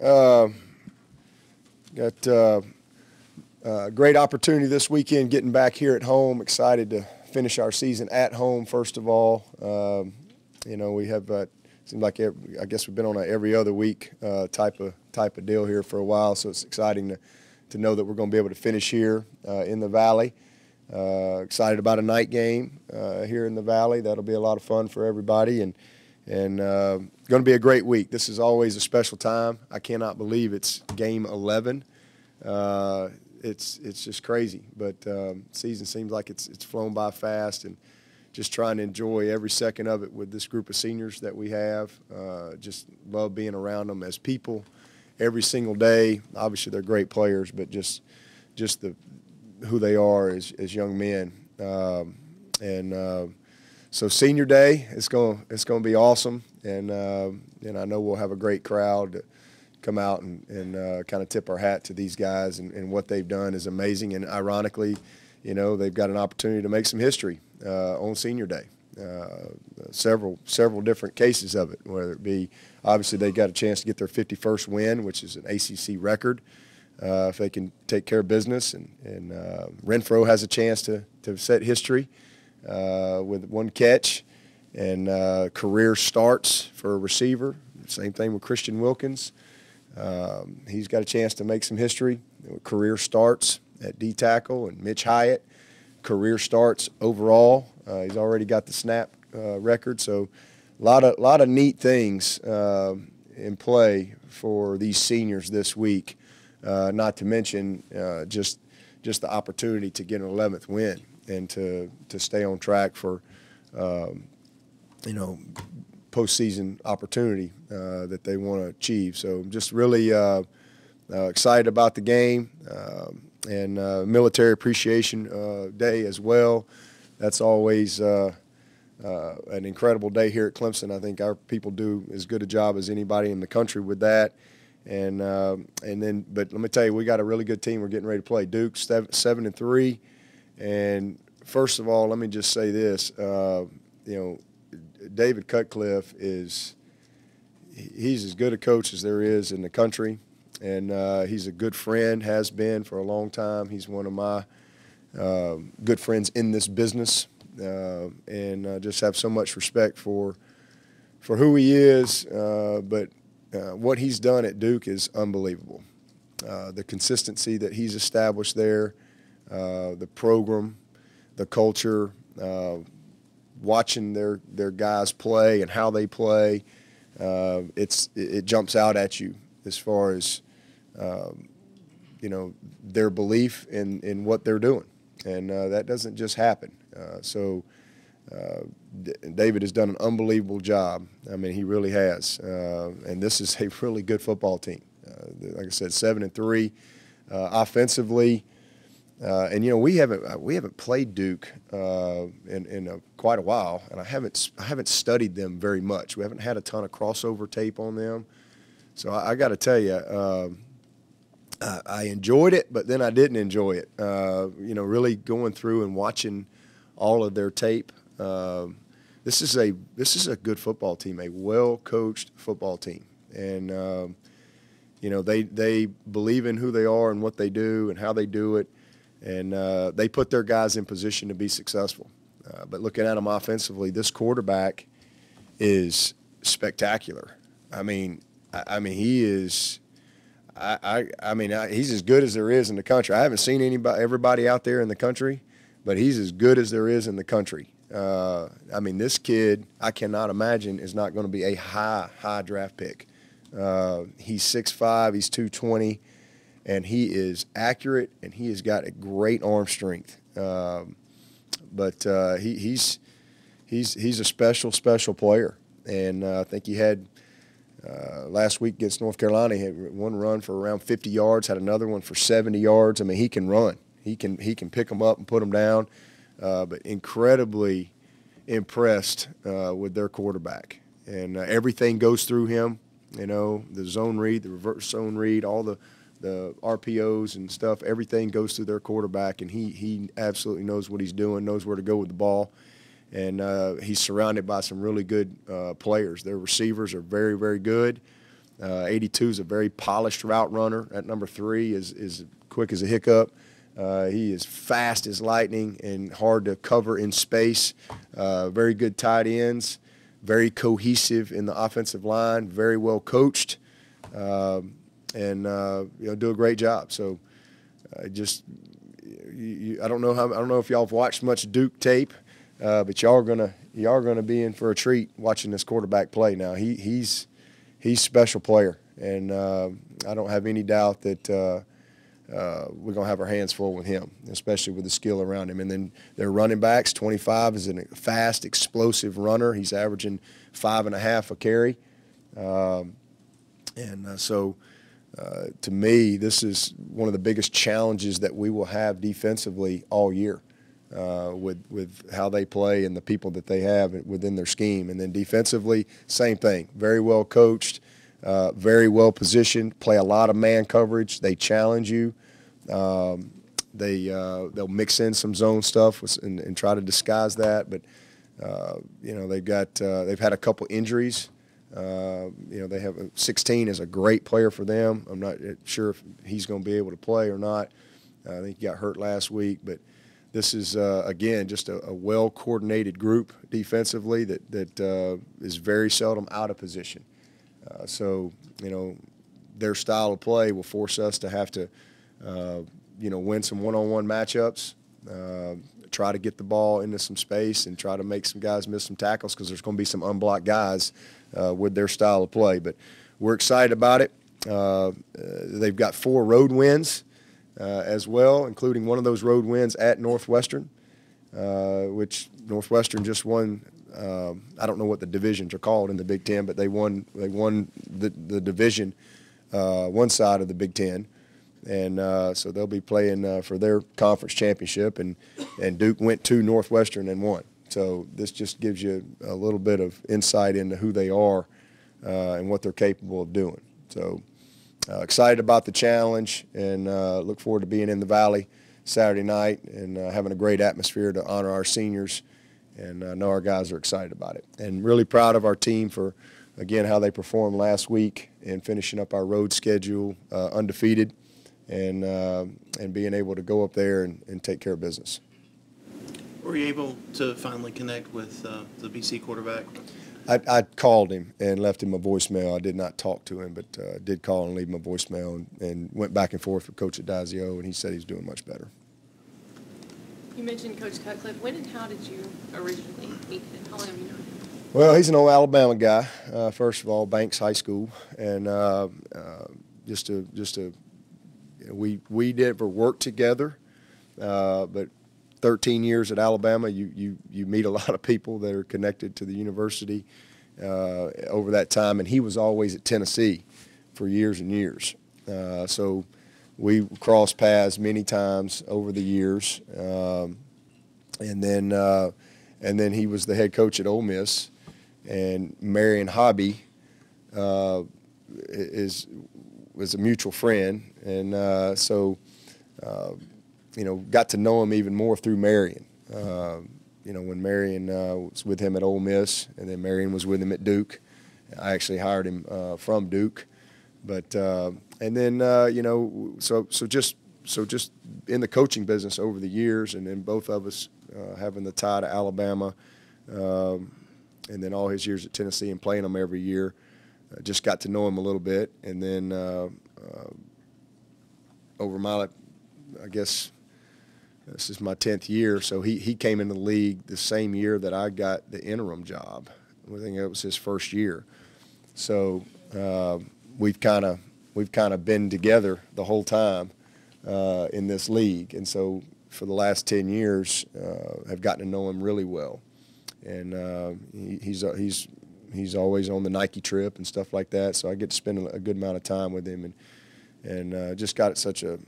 Got a great opportunity this weekend getting back here at home. Excited to finish our season at home, first of all. You know, we have seems like I guess we've been on a every other week type of deal here for a while, so it's exciting to know that we're going to be able to finish here in the Valley. Excited about a night game here in the Valley. That'll be a lot of fun for everybody, and going to be a great week. This is always a special time. I cannot believe it's game 11. It's just crazy, but season seems like it's flown by fast, and just trying to enjoy every second of it with this group of seniors that we have. Just love being around them as people every single day. Obviously, they're great players, but just who they are as young men. So senior day, it's going to be awesome, and I know we'll have a great crowd to come out and kind of tip our hat to these guys, and what they've done is amazing. And ironically, you know, they've got an opportunity to make some history on senior day. Several different cases of it, whether it be obviously they got a chance to get their 51st win, which is an ACC record. If they can take care of business, and Renfro has a chance to set history with one catch, and career starts for a receiver. Same thing with Christian Wilkins. He's got a chance to make some history. Career starts at D tackle, and Mitch Hyatt, career starts overall. He's already got the snap record, so a lot of neat things in play for these seniors this week. Not to mention just the opportunity to get an 11th win and to stay on track for you know, postseason opportunity that they want to achieve. So just really excited about the game, and Military Appreciation Day as well. That's always an incredible day here at Clemson. I think our people do as good a job as anybody in the country with that. But let me tell you, we got a really good team we're getting ready to play. Duke 7-3, and first of all, let me just say this: you know, David Cutcliffe he's as good a coach as there is in the country, and he's a good friend, has been for a long time. He's one of my good friends in this business, and just have so much respect for who he is, but what he's done at Duke is unbelievable. The consistency that he's established there, the program, the culture, watching their guys play and how they play, it jumps out at you as far as you know, their belief in what they're doing, and that doesn't just happen. David has done an unbelievable job. I mean, he really has. And this is a really good football team. Like I said, 7-3 offensively. And you know, we haven't played Duke in quite a while, and I haven't studied them very much. We haven't had a ton of crossover tape on them. So I got to tell you, I enjoyed it, but then I didn't enjoy it. You know, really going through and watching all of their tape. This is a good football team, a well-coached football team, and you know, they believe in who they are and what they do and how they do it, and they put their guys in position to be successful. But looking at them offensively, this quarterback is spectacular. I mean, he is. I mean, he's as good as there is in the country. I haven't seen everybody out there in the country, but he's as good as there is in the country. I mean, this kid, I cannot imagine, is not going to be a high draft pick. He's 6'5", he's 220, and he is accurate, and he has got a great arm strength. But he's a special player, and I think he had last week against North Carolina, he had one run for around 50 yards, had another one for 70 yards. I mean, he can run. He can pick them up and put them down. But incredibly impressed with their quarterback. And everything goes through him, you know, the zone read, the reverse zone read, all the RPOs and stuff, everything goes through their quarterback, and he absolutely knows what he's doing, knows where to go with the ball. And he's surrounded by some really good players. Their receivers are very, very good. 82 is a very polished route runner. At number 3 is quick as a hiccup. He is fast as lightning and hard to cover in space. Very good tight ends, very cohesive in the offensive line, very well coached, and do a great job. So I don't know if y'all have watched much Duke tape, but y'all are gonna be in for a treat watching this quarterback play. Now he's a special player, and I don't have any doubt that we're going to have our hands full with him, especially with the skill around him. And then their running backs, 25 is a fast, explosive runner. He's averaging 5.5 a carry. So to me, this is one of the biggest challenges that we will have defensively all year with how they play and the people that they have within their scheme. And then defensively, same thing, very well coached. Very well positioned, play a lot of man coverage. They challenge you. They'll mix in some zone stuff and try to disguise that. But they've had a couple injuries. They have 16 is a great player for them. I'm not sure if he's going to be able to play or not. I think he got hurt last week, but this is again just a well coordinated group defensively that is very seldom out of position. So their style of play will force us to have to, win some one-on-one matchups, try to get the ball into some space and try to make some guys miss some tackles because there's going to be some unblocked guys with their style of play. But we're excited about it. They've got 4 road wins as well, including one of those road wins at Northwestern, which Northwestern just won. I don't know what the divisions are called in the Big Ten, but they won the division, one side of the Big Ten, and so they'll be playing for their conference championship. And Duke went to Northwestern and won. So this just gives you a little bit of insight into who they are and what they're capable of doing. So excited about the challenge and look forward to being in the Valley Saturday night and having a great atmosphere to honor our seniors. And I know our guys are excited about it. And really proud of our team for, again, how they performed last week and finishing up our road schedule undefeated and being able to go up there and take care of business. Were you able to finally connect with the BC quarterback? I called him and left him a voicemail. I did not talk to him, but did call and leave him a voicemail and went back and forth with Coach Adazio, and he said he's doing much better. You mentioned Coach Cutcliffe. When and how did you originally meet him? How long have you known him? Well, he's an old Alabama guy. First of all, Banks High School, and we never worked together, but 13 years at Alabama, you meet a lot of people that are connected to the university over that time, and he was always at Tennessee for years and years. So we crossed paths many times over the years, and then he was the head coach at Ole Miss, and Marion Hobby was a mutual friend, and got to know him even more through Marion. When Marion was with him at Ole Miss, and then Marion was with him at Duke. I actually hired him from Duke, but so just in the coaching business over the years, and then both of us having the tie to Alabama, and then all his years at Tennessee and playing him every year, just got to know him a little bit, and then over my, I guess this is my 10th year, so he came into the league the same year that I got the interim job. I think it was his first year. So we've kind of been together the whole time in this league, and so for the last 10 years have gotten to know him really well. And he's always on the Nike trip and stuff like that, so I get to spend a good amount of time with him, and just got such a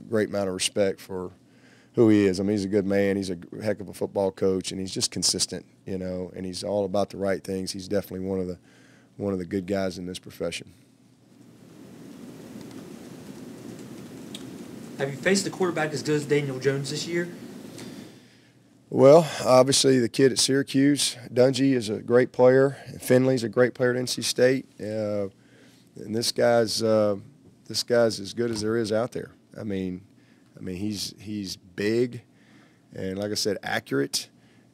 great amount of respect for who he is. I mean, he's a good man. He's a heck of a football coach, and he's just consistent, and he's all about the right things. He's definitely one of the good guys in this profession. Have you faced a quarterback as good as Daniel Jones this year? Well, obviously the kid at Syracuse, Dungy, is a great player. Finley's a great player at NC State, and this guy's as good as there is out there. I mean, he's big, and like I said, accurate,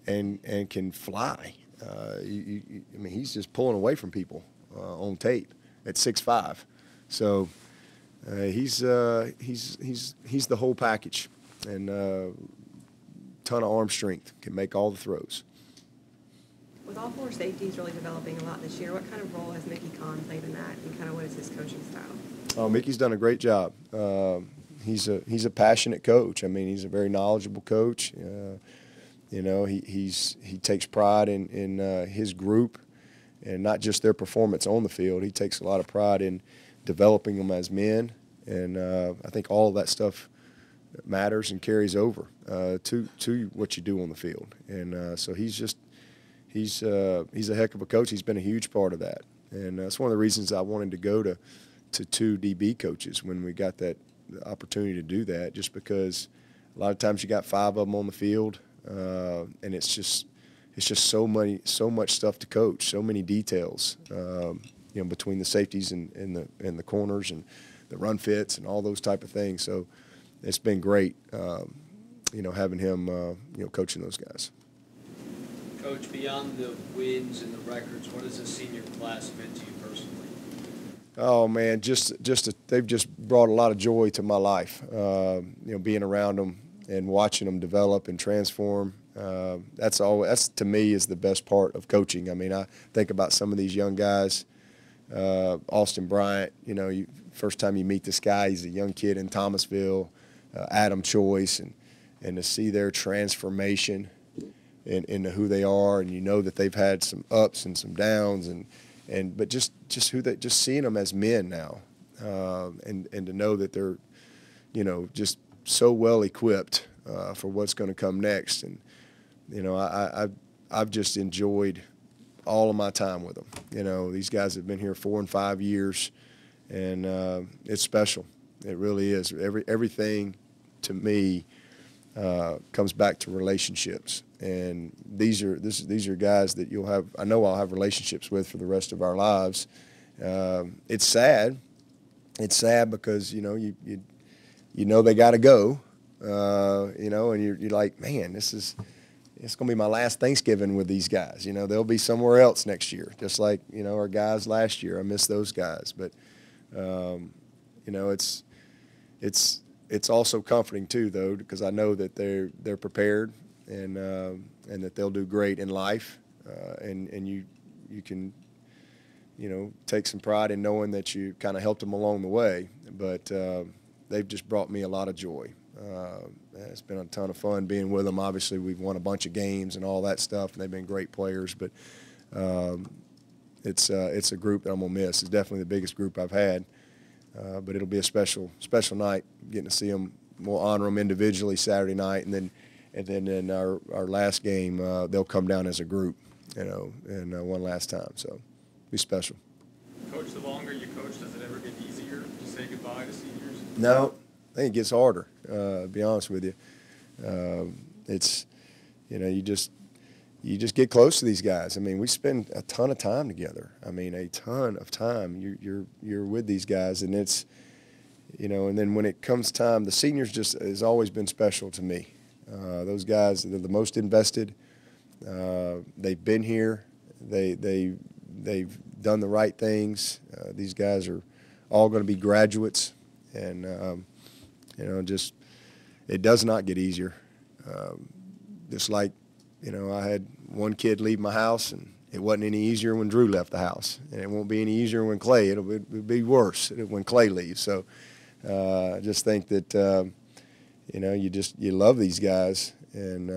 and can fly. I mean, he's just pulling away from people on tape at 6'5". So he's the whole package, and ton of arm strength, can make all the throws. With all four safeties really developing a lot this year, what kind of role has Mickey Kahn played in that, and kind of what is his coaching style? Oh, Mickey's done a great job. He's a passionate coach. I mean, he's a very knowledgeable coach. You know, he takes pride in his group, and not just their performance on the field. He takes a lot of pride in developing them as men, and I think all of that stuff matters and carries over to what you do on the field. And so he's a heck of a coach. He's been a huge part of that, and that's one of the reasons I wanted to go to two DB coaches when we got that opportunity to do that, just because a lot of times you got 5 of them on the field, and it's just so much stuff to coach, so many details, you know, between the safeties and the corners and the run fits and all those type of things. So it's been great, you know, having him, you know, coaching those guys. Coach, beyond the wins and the records, what has the senior class meant to you personally? Oh man, they've just brought a lot of joy to my life. You know, being around them and watching them develop and transform. That's to me is the best part of coaching. I mean, I think about some of these young guys. Austin Bryant, you know, first time you meet this guy, he's a young kid in Thomasville. Adam Choice, and to see their transformation into who they are, and you know that they've had some ups and some downs, but just seeing them as men now, and to know that they're, you know, just so well equipped for what's going to come next. And you know, I've just enjoyed all of my time with them. You know, these guys have been here 4 and 5 years, and it's special. It really is. Everything to me comes back to relationships, and these are guys that I know I'll have relationships with for the rest of our lives. It's sad. It's sad because you know they got to go, you know, and you're like, man, it's going to be my last Thanksgiving with these guys. You know, they'll be somewhere else next year, just like, you know, our guys last year. I miss those guys, but you know, it's also comforting too, though, because I know that they're prepared, and that they'll do great in life, and you can, you know, take some pride in knowing that you kind of helped them along the way. But they've just brought me a lot of joy. It's been a ton of fun being with them. Obviously, we've won a bunch of games and all that stuff, and they've been great players. But it's a group that I'm gonna miss. It's definitely the biggest group I've had. But it'll be a special night getting to see them. We'll honor them individually Saturday night, and then in our last game, they'll come down as a group, you know, and one last time. So it'll be special. Coach, the longer you coach, does it ever get easier to say goodbye to seniors? No, I think it gets harder, to be honest with you. It's, you know, you just get close to these guys. I mean, we spend a ton of time together. I mean, a ton of time. You're with these guys, and it's, you know, and then when it comes time, the seniors just has always been special to me. Those guys, they're the most invested. They've been here. They've done the right things. These guys are all going to be graduates, and you know, just it does not get easier. Just like, you know, I had one kid leave my house, and it wasn't any easier when Drew left the house, and it won't be any easier when Clay. It'll be worse when Clay leaves. So I just think that you know, you love these guys, and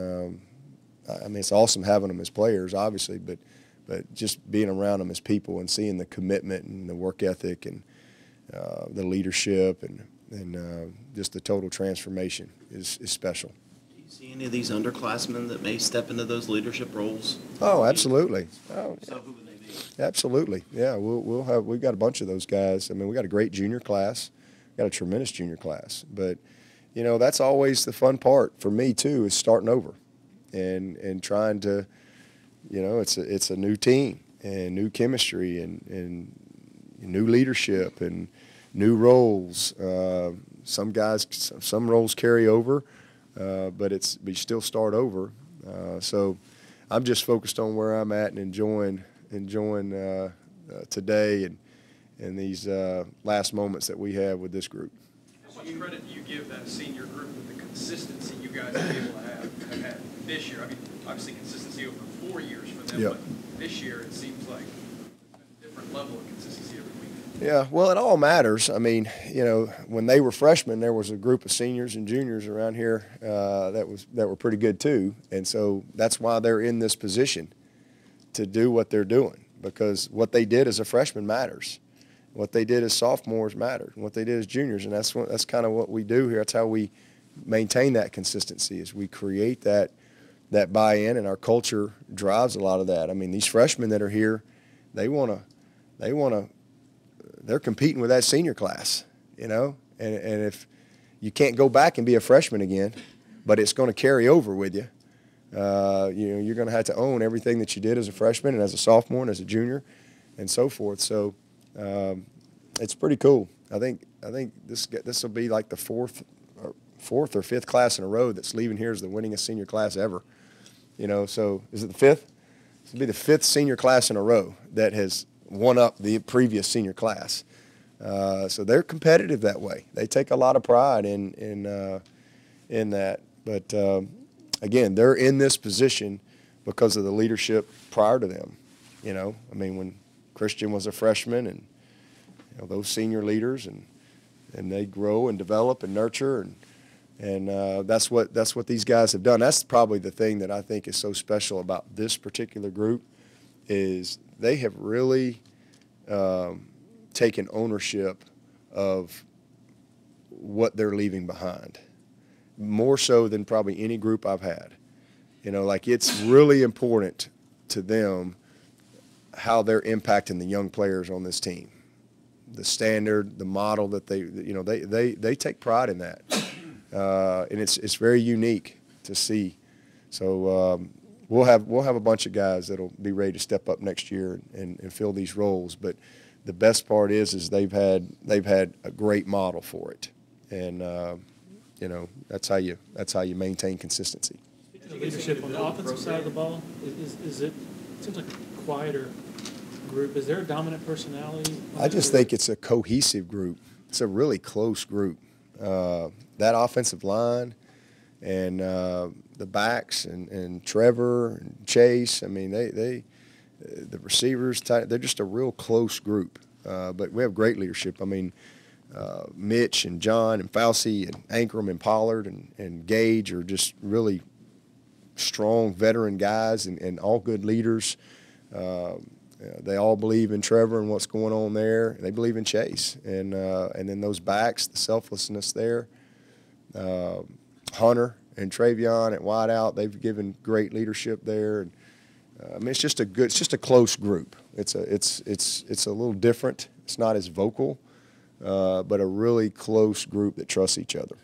I mean, it's awesome having them as players, obviously, but just being around them as people and seeing the commitment and the work ethic and the leadership and just the total transformation is special. Do you see any of these underclassmen that may step into those leadership roles? Oh, absolutely. Oh, So who would they be? absolutely. Yeah, we've got a bunch of those guys. I mean, we got a great junior class, got a tremendous junior class, but you know, that's always the fun part for me too, is starting over. and trying to, it's a new team and new chemistry and new leadership and new roles. Some roles carry over, but we still start over. So I'm just focused on where I'm at and enjoying today and these last moments that we have with this group. How much credit do you give that senior group with the consistency you guys are able to have had this year? I mean, obviously consistency over 4 years for them, Yep. but this year it seems like a different level of consistency every week. Yeah, well, it all matters. I mean, when they were freshmen, there was a group of seniors and juniors around here that were pretty good too, and so that's why they're in this position to do what they're doing, because what they did as a freshman matters. What they did as sophomores mattered, and what they did as juniors, and that's kind of what we do here. That's how we maintain that consistency, is we create that buy-in, and our culture drives a lot of that. I mean, these freshmen that are here, they're competing with that senior class, and if you can't go back and be a freshman again, but it's going to carry over with you. You're going to have to own everything that you did as a freshman and as a sophomore and as a junior, and so forth. So. It's pretty cool. I think this will be like the fourth or fifth class in a row that's leaving here as the winningest senior class ever. So is it the fifth? This will be the fifth senior class in a row that has won up the previous senior class. So they're competitive that way. They take a lot of pride in that. But again, they're in this position because of the leadership prior to them. I mean, when Christian was a freshman, and those senior leaders, and they grow and develop and nurture, and that's what these guys have done. That's probably the thing that I think is so special about this particular group, is they have really taken ownership of what they're leaving behind, more so than probably any group I've had. Like, it's really important to them how they're impacting the young players on this team, the standard, the model that they take pride in that, and it's very unique to see. So we'll have a bunch of guys that'll be ready to step up next year and fill these roles. But the best part is they've had a great model for it, and that's how you maintain consistency. Speaking of leadership on the offensive side of the ball, it seems like a quieter group. Is there a dominant personality? I just think it's a cohesive group. It's a really close group. That offensive line and the backs and Trevor and Chase, I mean, the receivers, they're just a real close group. But we have great leadership. I mean, Mitch and John and Fauci and Ankrum and Pollard and Gage are just really strong veteran guys and all good leaders. They all believe in Trevor and what's going on there. They believe in Chase, and then those backs, the selflessness there. Hunter and Travion at wideout, they've given great leadership there. And I mean, it's just a close group. It's a little different. It's not as vocal, but a really close group that trusts each other.